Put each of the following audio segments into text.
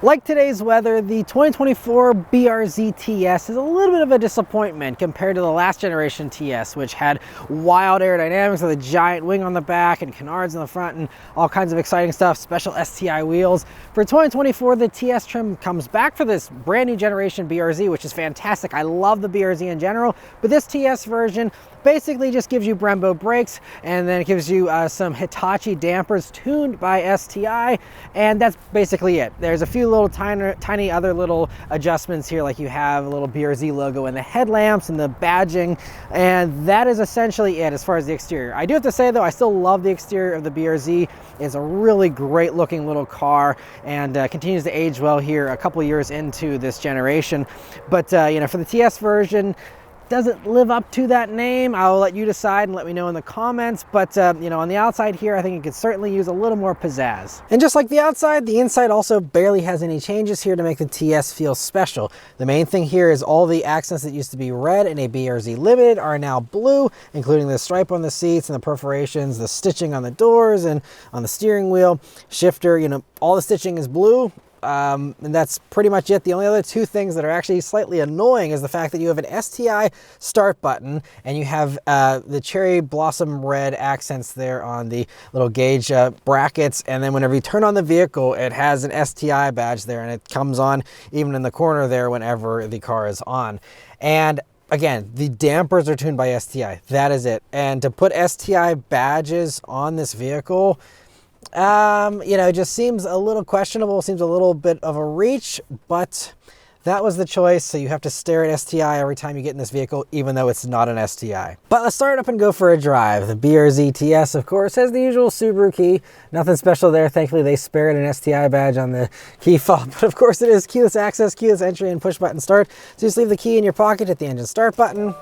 Like today's weather, the 2024 BRZ TS is a little bit of a disappointment compared to the last generation TS, which had wild aerodynamics with a giant wing on the back and canards in the front and all kinds of exciting stuff, special STI wheels. For 2024, the TS trim comes back for this brand new generation BRZ, which is fantastic. I love the BRZ in general, but this TS version basically just gives you Brembo brakes, and then it gives you some Hitachi dampers tuned by STI, and that's basically it. There's a few little tiny other little adjustments here, like you have a little BRZ logo in the headlamps and the badging, and that is essentially it as far as the exterior. I do have to say though, I still love the exterior of the BRZ. It's a really great looking little car and continues to age well here a couple years into this generation. But you know, for the TS version, doesn't live up to that name. I'll let you decide and let me know in the comments, but you know, on the outside here, I think it could certainly use a little more pizzazz. And just like the outside, the inside also barely has any changes here to make the TS feel special. The main thing here is all the accents that used to be red in a BRZ Limited are now blue, including the stripe on the seats and the perforations, the stitching on the doors and on the steering wheel, shifter, you know, all the stitching is blue. And that's pretty much it. The only other two things that are actually slightly annoying is the fact that you have an STI start button and you have the cherry blossom red accents there on the little gauge brackets, and then whenever you turn on the vehicle, it has an STI badge there, and it comes on even in the corner there whenever the car is on. And again, the dampers are tuned by STI. That is it. And to put STI badges on this vehicle, you know, it just seems a little questionable, seems a little bit of a reach, but that was the choice. So you have to stare at STI every time you get in this vehicle, even though it's not an STI. But let's start it up and go for a drive. The BRZ TS, of course, has the usual Subaru key. Nothing special there. Thankfully, they spared an STI badge on the key fob, but of course it is keyless access, keyless entry, and push button start. So just leave the key in your pocket, hit the engine start button,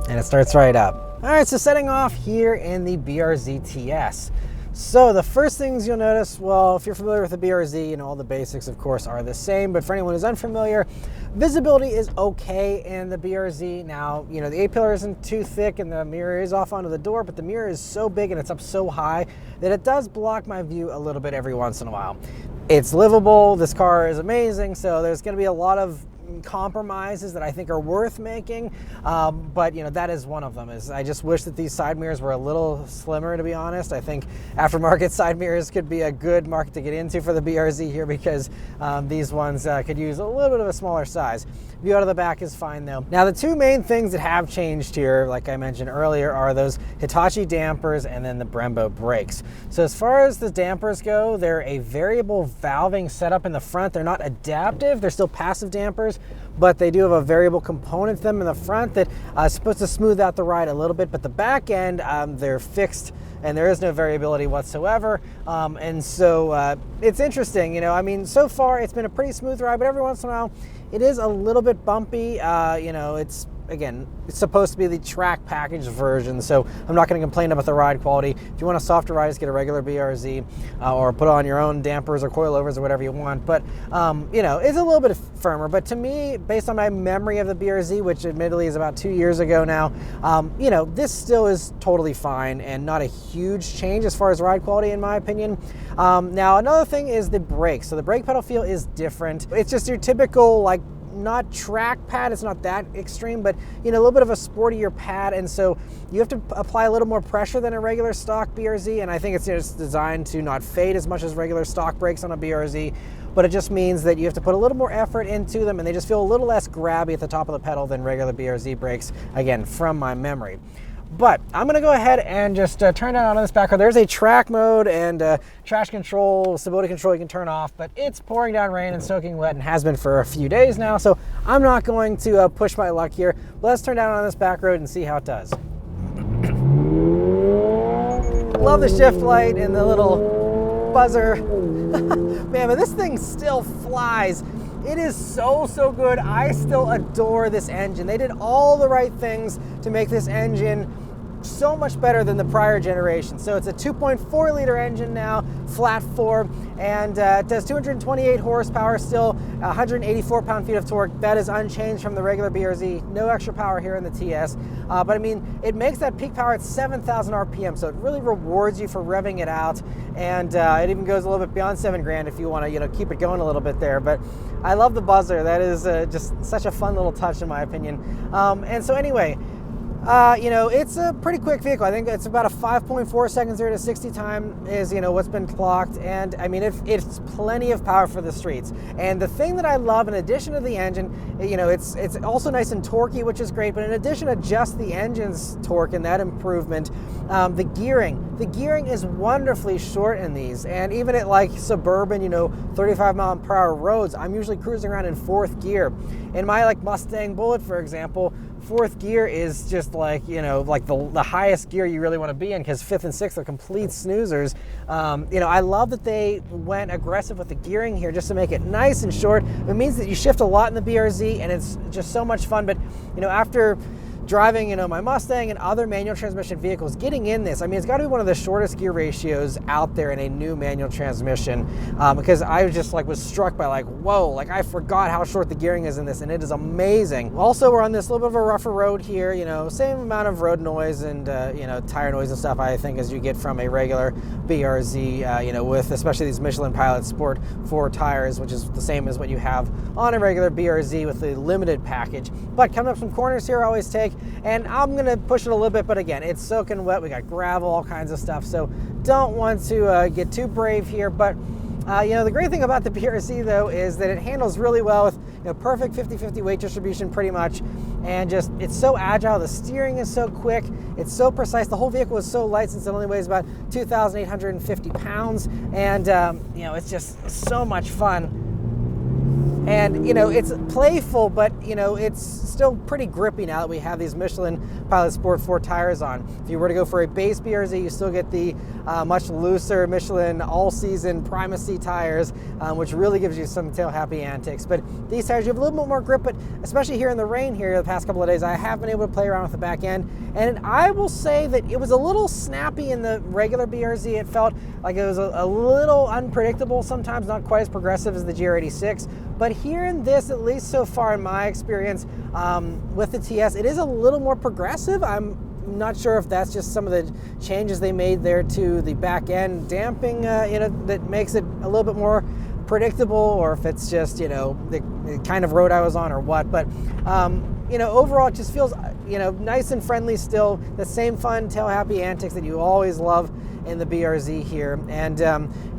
and it starts right up. All right, so setting off here in the BRZ TS. So the first things you'll notice, well, if you're familiar with the BRZ, you know, all the basics, of course, are the same. But for anyone who's unfamiliar, visibility is okay in the BRZ. Now, you know, the A-pillar isn't too thick and the mirror is off onto the door, but the mirror is so big and it's up so high that it does block my view a little bit every once in a while. It's livable. This car is amazing. So there's going to be a lot of compromises that I think are worth making, but you know, that is one of them. Is I just wish that these side mirrors were a little slimmer, to be honest. I think aftermarket side mirrors could be a good market to get into for the BRZ here, because these ones could use a little bit of a smaller size. View out of the back is fine though. Now the two main things that have changed here, like I mentioned earlier, are those Hitachi dampers and then the Brembo brakes. So as far as the dampers go, they're a variable valving setup in the front. They're not adaptive, they're still passive dampers, but they do have a variable component to them in the front that is supposed to smooth out the ride a little bit, but the back end, they're fixed and there is no variability whatsoever. And so it's interesting, you know, I mean, so far it's been a pretty smooth ride, but every once in a while it is a little bit bumpy. You know, it's supposed to be the track package version, so I'm not going to complain about the ride quality. If you want a softer ride, just get a regular BRZ or put on your own dampers or coilovers or whatever you want. But you know, it's a little bit firmer. But to me, based on my memory of the BRZ, which admittedly is about 2 years ago now, you know, this still is totally fine and not a huge change as far as ride quality, in my opinion. Now, another thing is the brakes. So the brake pedal feel is different. It's just your typical, like, not track pad, it's not that extreme, but you know, a little bit of a sportier pad, and so you have to apply a little more pressure than a regular stock BRZ, and I think it's just designed to not fade as much as regular stock brakes on a BRZ, but it just means that you have to put a little more effort into them, and they just feel a little less grabby at the top of the pedal than regular BRZ brakes, again, from my memory. But I'm going to go ahead and just turn down on this back road. There's a track mode and traction control, stability control you can turn off, but it's pouring down rain and soaking wet and has been for a few days now, so I'm not going to push my luck here. But let's turn down on this back road and see how it does. Love the shift light and the little buzzer. Man, but this thing still flies. It is so good. I still adore this engine. They did all the right things to make this engine so much better than the prior generation. So it's a 2.4 liter engine now, flat 4, and it does 228 horsepower, still 184 pound-feet of torque. That is unchanged from the regular BRZ. No extra power here in the TS. But I mean, it makes that peak power at 7,000 RPM, so it really rewards you for revving it out. And it even goes a little bit beyond 7 grand if you want to, keep it going a little bit there. But I love the buzzer. That is just such a fun little touch in my opinion. And so anyway, it's a pretty quick vehicle. I think it's about a 5.4 seconds 0 to 60 time is, what's been clocked. And I mean, it's plenty of power for the streets. And the thing that I love, in addition to the engine, it's also nice and torquey, which is great. But in addition to just the engine's torque and that improvement, the gearing is wonderfully short in these. And even at like suburban, 35 mile per hour roads, I'm usually cruising around in 4th gear. In my like Mustang Bullet, for example, 4th gear is just like, like the highest gear you really want to be in, because 5th and 6th are complete snoozers. I love that they went aggressive with the gearing here just to make it nice and short. It means that you shift a lot in the BRZ, and it's just so much fun. But, after driving, my Mustang and other manual transmission vehicles, getting in this, I mean, it's got to be one of the shortest gear ratios out there in a new manual transmission, because I just was struck by whoa, I forgot how short the gearing is in this, and it is amazing. Also, we're on this little bit of a rougher road here, same amount of road noise and, tire noise and stuff, I think, as you get from a regular BRZ, with especially these Michelin Pilot Sport 4 tires, which is the same as what you have on a regular BRZ with the limited package. But coming up some corners here, I always take, and I'm gonna push it a little bit, but again, it's soaking wet. We got gravel, all kinds of stuff, so don't want to get too brave here. But the great thing about the BRZ though is that it handles really well with perfect 50-50 weight distribution pretty much, and just it's so agile. The steering is so quick, it's so precise. The whole vehicle is so light since it only weighs about 2,850 pounds, and it's just so much fun. And, it's playful, but, it's still pretty grippy now that we have these Michelin Pilot Sport 4 tires on. If you were to go for a base BRZ, you still get the much looser Michelin all-season Primacy tires, which really gives you some tail-happy antics. But these tires, you have a little bit more grip, but especially here in the rain here the past couple of days, I have been able to play around with the back end. And I will say that it was a little snappy in the regular BRZ. It felt like it was a little unpredictable sometimes, not quite as progressive as the GR86. But here in this, at least so far in my experience with the TS, it is a little more progressive. I'm not sure if that's just some of the changes they made there to the back end damping, that makes it a little bit more predictable, or if it's just, the kind of road I was on or what. But, overall it just feels, nice and friendly still. The same fun, tail-happy antics that you always love in the BRZ here. And,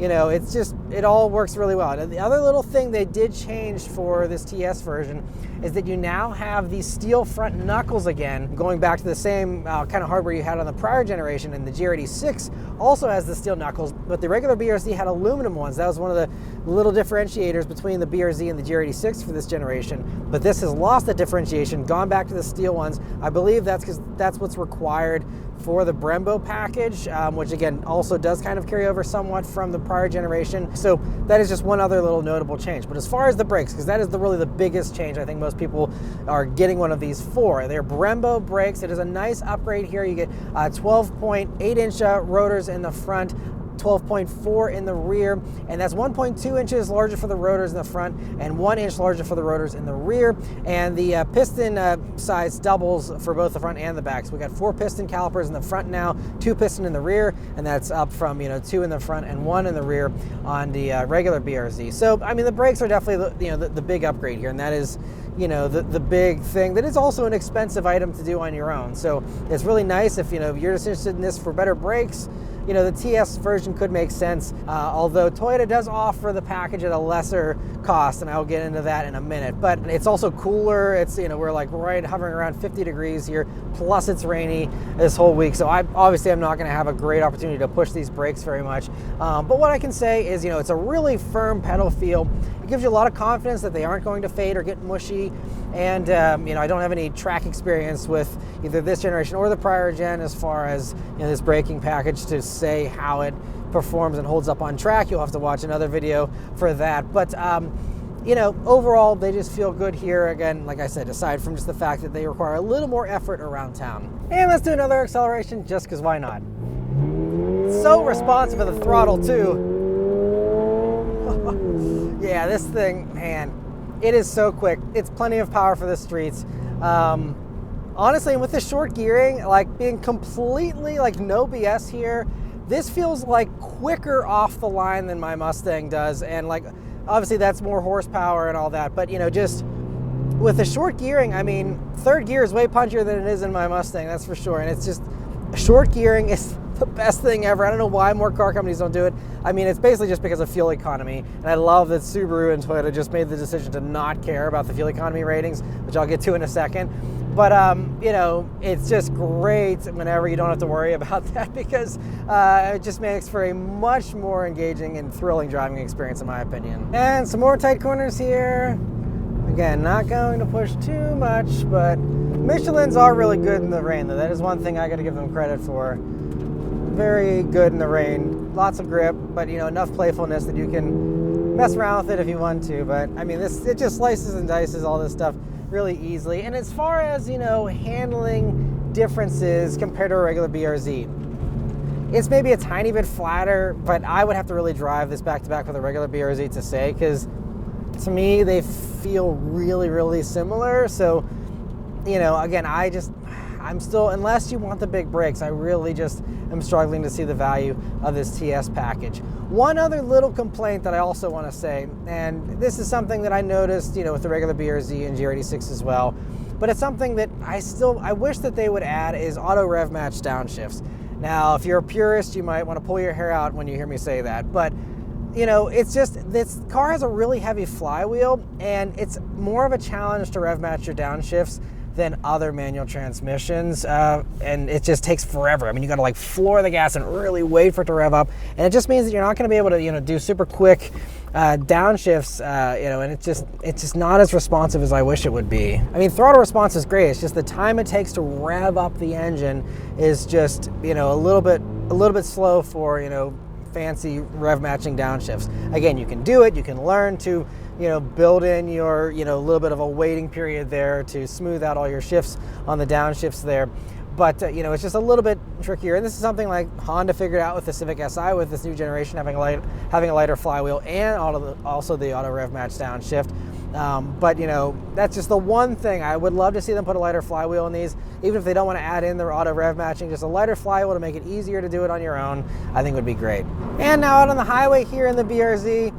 it's just, it all works really well. And the other little thing they did change for this TS version is that you now have these steel front knuckles again, going back to the same kind of hardware you had on the prior generation. And the GR86 also has the steel knuckles, but the regular BRZ had aluminum ones. That was one of the little differentiators between the BRZ and the GR86 for this generation. But this has lost that differentiation, gone back to the steel ones. I believe that's because that's what's required for the Brembo package, which again also does kind of carry over somewhat from the prior generation. So that is just one other little notable change. But as far as the brakes, because that is really the biggest change I think most people are getting one of these for. They're Brembo brakes. It is a nice upgrade here. You get 12.8 inch rotors in the front, 12.4 in the rear, and that's 1.2 inches larger for the rotors in the front and 1 inch larger for the rotors in the rear. And the piston size doubles for both the front and the back. So we got 4 piston calipers in the front now, 2 piston in the rear, and that's up from 2 in the front and 1 in the rear on the regular BRZ. So I mean, the brakes are definitely the big upgrade here, and that is the big thing. That is also an expensive item to do on your own. So it's really nice if you're just interested in this for better brakes. The TS version could make sense, although Toyota does offer the package at a lesser cost, and I'll get into that in a minute. But it's also cooler. It's, we're right hovering around 50 degrees here, plus it's rainy this whole week. So I'm not going to have a great opportunity to push these brakes very much. But what I can say is, it's a really firm pedal feel. It gives you a lot of confidence that they aren't going to fade or get mushy. And, I don't have any track experience with either this generation or the prior gen as far as, this braking package to say how it performs and holds up on track. You'll have to watch another video for that. But you know, overall, they just feel good here. Again, like I said, aside from just the fact that they require a little more effort around town. And let's do another acceleration just because why not? So responsive to the throttle too. Yeah, this thing, man, it is so quick. It's plenty of power for the streets. Honestly, with the short gearing, like being completely like no BS here, this feels like quicker off the line than my Mustang does. And like, obviously that's more horsepower and all that, but you know, just with the short gearing, I mean, third gear is way punchier than it is in my Mustang, that's for sure. And it's just, short gearing is the best thing ever. I don't know why more car companies don't do it. I mean, it's basically just because of fuel economy. And I love that Subaru and Toyota just made the decision to not care about the fuel economy ratings, which I'll get to in a second. But, you know, it's just great whenever you don't have to worry about that, because it just makes for a much more engaging and thrilling driving experience, in my opinion. And some more tight corners here. Again, not going to push too much, but Michelin's are really good in the rain, though. That is one thing I got to give them credit for. Very good in the rain. Lots of grip, but, you know, enough playfulness that you can mess around with it if you want to. But, I mean, it just slices and dices all this stuff really easily. And as far as, you know, handling differences compared to a regular BRZ, it's maybe a tiny bit flatter, but I would have to really drive this back to back with a regular BRZ to say, because to me they feel really, really similar. So, you know, again, I'm still, unless you want the big brakes, I really just am struggling to see the value of this TS package. One other little complaint that I also want to say, and this is something that I noticed, you know, with the regular BRZ and GR86 as well, but it's something that I wish that they would add, is auto rev match downshifts. Now, if you're a purist, you might want to pull your hair out when you hear me say that, but you know, it's just, this car has a really heavy flywheel, and it's more of a challenge to rev match your downshifts than other manual transmissions, and it just takes forever. I mean, you got to like floor the gas and really wait for it to rev up, and it just means that you're not going to be able to, you know, do super quick downshifts, you know, and it's just not as responsive as I wish it would be. I mean, throttle response is great. It's just the time it takes to rev up the engine is just, you know, a little bit slow for, you know, fancy rev matching downshifts. Again, you can do it. You can learn to, you know, build in your, you know, a little bit of a waiting period there to smooth out all your shifts on the downshifts there. But, you know, it's just a little bit trickier. And this is something like Honda figured out with the Civic Si, with this new generation having a lighter flywheel and also the auto rev match downshift. But, you know, that's just the one thing. I would love to see them put a lighter flywheel in these, even if they don't want to add in their auto rev matching. Just a lighter flywheel to make it easier to do it on your own, I think would be great. And now out on the highway here in the BRZ,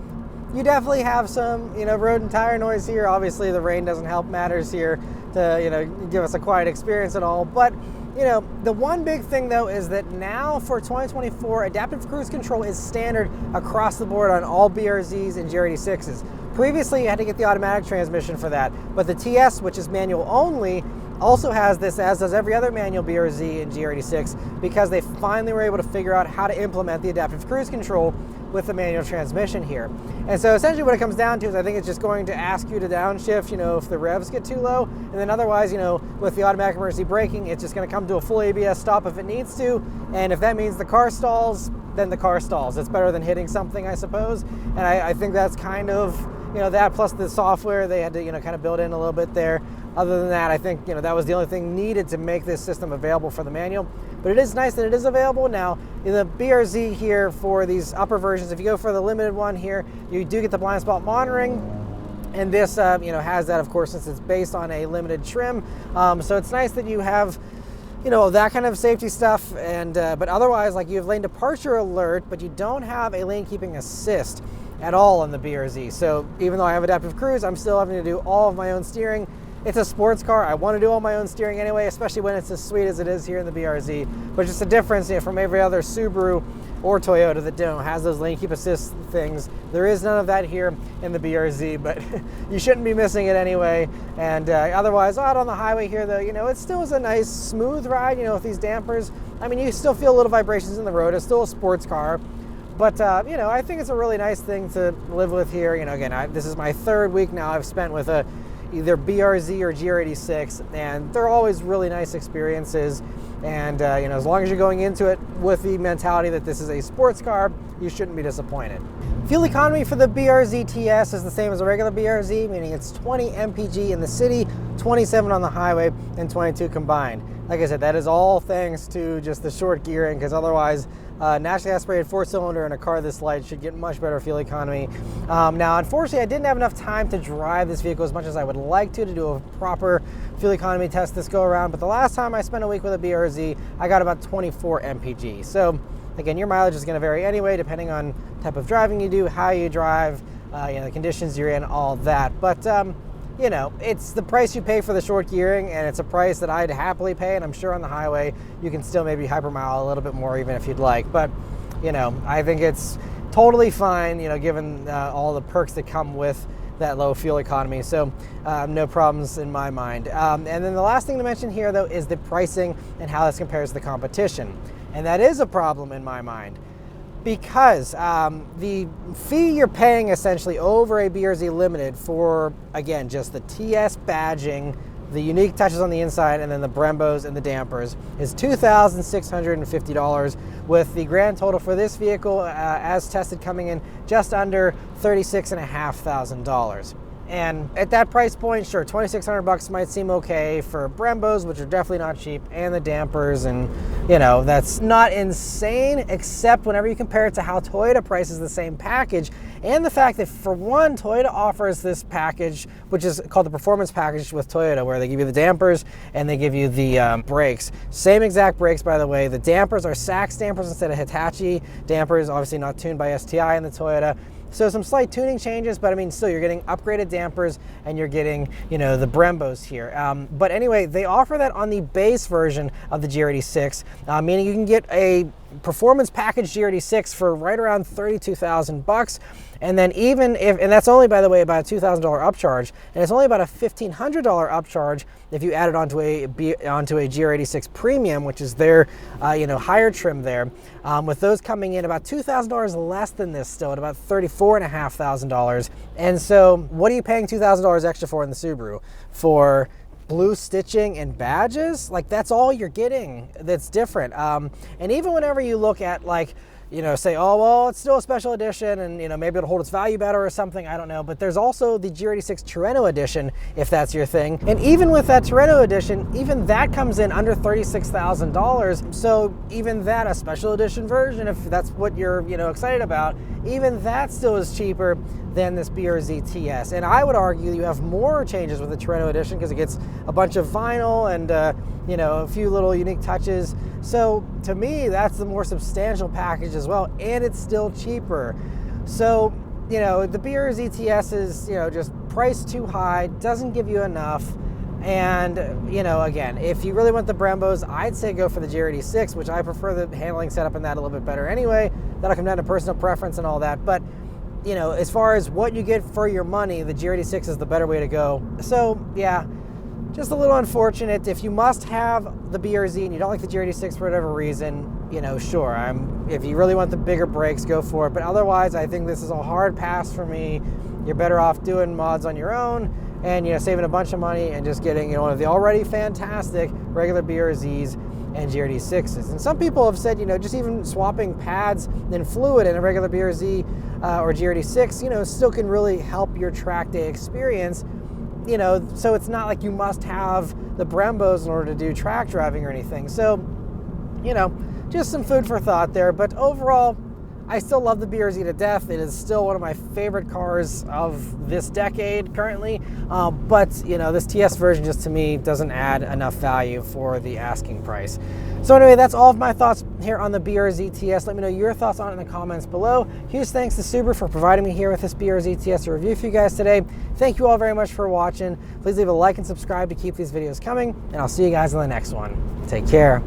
you definitely have some, you know, road and tire noise here. Obviously, the rain doesn't help matters here to, you know, give us a quiet experience at all. But, you know, the one big thing though is that now for 2024, adaptive cruise control is standard across the board on all BRZs and GR86s. Previously, you had to get the automatic transmission for that, but the TS, which is manual only, also has this, as does every other manual BRZ and GR86, because they finally were able to figure out how to implement the adaptive cruise control with the manual transmission here. And so essentially what it comes down to is I think it's just going to ask you to downshift, you know, if the revs get too low, and then otherwise, you know, with the automatic emergency braking, it's just going to come to a full ABS stop if it needs to, and if that means the car stalls, then the car stalls. It's better than hitting something, I suppose, and I think that's kind of, you know, that plus the software they had to, you know, kind of build in a little bit there. Other than that, I think, you know, that was the only thing needed to make this system available for the manual. But it is nice that it is available now. In the BRZ here, for these upper versions, if you go for the limited one here, you do get the blind spot monitoring. And this, you know, has that, of course, since it's based on a limited trim. So it's nice that you have, you know, that kind of safety stuff. And but otherwise, like, you have lane departure alert, but you don't have a lane keeping assist at all in the BRZ. So even though I have adaptive cruise, I'm still having to do all of my own steering. It's a sports car. I want to do all my own steering anyway, especially when it's as sweet as it is here in the BRZ. But just a difference, you know, from every other Subaru or Toyota that, you know, has those lane keep assist things. There is none of that here in the BRZ, but you shouldn't be missing it anyway. And otherwise, out on the highway here, though, you know, it still is a nice smooth ride, you know, with these dampers. I mean, you still feel little vibrations in the road. It's still a sports car. But, you know, I think it's a really nice thing to live with here. You know, again, this is my third week now I've spent with either BRZ or GR86, and they're always really nice experiences. And, you know, as long as you're going into it with the mentality that this is a sports car, you shouldn't be disappointed. Fuel economy for the BRZ TS is the same as a regular BRZ, meaning it's 20 mpg in the city, 27 on the highway, and 22 combined. Like I said, that is all thanks to just the short gearing, because otherwise naturally aspirated 4-cylinder in a car this light should get much better fuel economy. Now, unfortunately, I didn't have enough time to drive this vehicle as much as I would like to do a proper fuel economy test this go around, but the last time I spent a week with a BRZ, I got about 24 mpg. So again, your mileage is going to vary anyway, depending on type of driving you do, how you drive, the conditions you're in, all that. But it's the price you pay for the short gearing, and it's a price that I'd happily pay. And I'm sure on the highway you can still maybe hypermile a little bit more, even if you'd like. But I think it's totally fine, given all the perks that come with that low fuel economy. So no problems in my mind. And then the last thing to mention here, though, is the pricing and how this compares to the competition. And that is a problem in my mind, because the fee you're paying essentially over a BRZ Limited for, again, just the TS badging, the unique touches on the inside, and then the Brembos and the dampers is $2,650, with the grand total for this vehicle as tested coming in just under $36,500. And at that price point, sure, $2,600 might seem okay for Brembos, which are definitely not cheap, and the dampers, and that's not insane, except whenever you compare it to how Toyota prices the same package, and the fact that, for one, Toyota offers this package, which is called the Performance Package with Toyota, where they give you the dampers and they give you the brakes. Same exact brakes, by the way. The dampers are Sachs dampers instead of Hitachi dampers, obviously not tuned by STI in the Toyota. So some slight tuning changes, but I mean, still, you're getting upgraded dampers and you're getting, the Brembos here. But anyway, they offer that on the base version of the GR86, meaning you can get a performance package GR86 for right around $32,000. And then even if, and that's only, by the way, about a $2,000 upcharge, and it's only about a $1,500 upcharge if you add it onto a GR86 Premium, which is their, higher trim there. With those coming in about $2,000 less than this still, at about $34,500. And so what are you paying $2,000 extra for in the Subaru? For blue stitching and badges? Like, that's all you're getting that's different. And even whenever you look at, say, oh, well, it's still a special edition and, maybe it'll hold its value better or something, I don't know. But there's also the GR86 Torino edition, if that's your thing. And even with that Torino edition, even that comes in under $36,000. So even that, a special edition version, if that's what you're, excited about, even that still is cheaper than this BRZ TS. And I would argue you have more changes with the Torino edition, because it gets a bunch of vinyl and, a few little unique touches. So to me, that's the more substantial package as well, and it's still cheaper. So, the BRZ TS is, just priced too high, doesn't give you enough. And, again, if you really want the Brembos, I'd say go for the GR86, which I prefer the handling setup in that a little bit better anyway. That'll come down to personal preference and all that. But, as far as what you get for your money, the GR86 is the better way to go. So, yeah. Just a little unfortunate. If you must have the BRZ and you don't like the GR86 for whatever reason, sure, if you really want the bigger brakes, go for it. But otherwise, I think this is a hard pass for me. You're better off doing mods on your own and, saving a bunch of money and just getting, one of the already fantastic regular BRZs and GR86s. And some people have said, just even swapping pads and fluid in a regular BRZ or GR86, still can really help your track day experience. So it's not like you must have the Brembos in order to do track driving or anything. So, just some food for thought there. But overall, I still love the BRZ to death. It is still one of my favorite cars of this decade currently. But, this TS version just to me doesn't add enough value for the asking price. So anyway, that's all of my thoughts here on the BRZ TS. Let me know your thoughts on it in the comments below. Huge thanks to Subaru for providing me here with this BRZ TS to review for you guys today. Thank you all very much for watching. Please leave a like and subscribe to keep these videos coming, and I'll see you guys in the next one. Take care.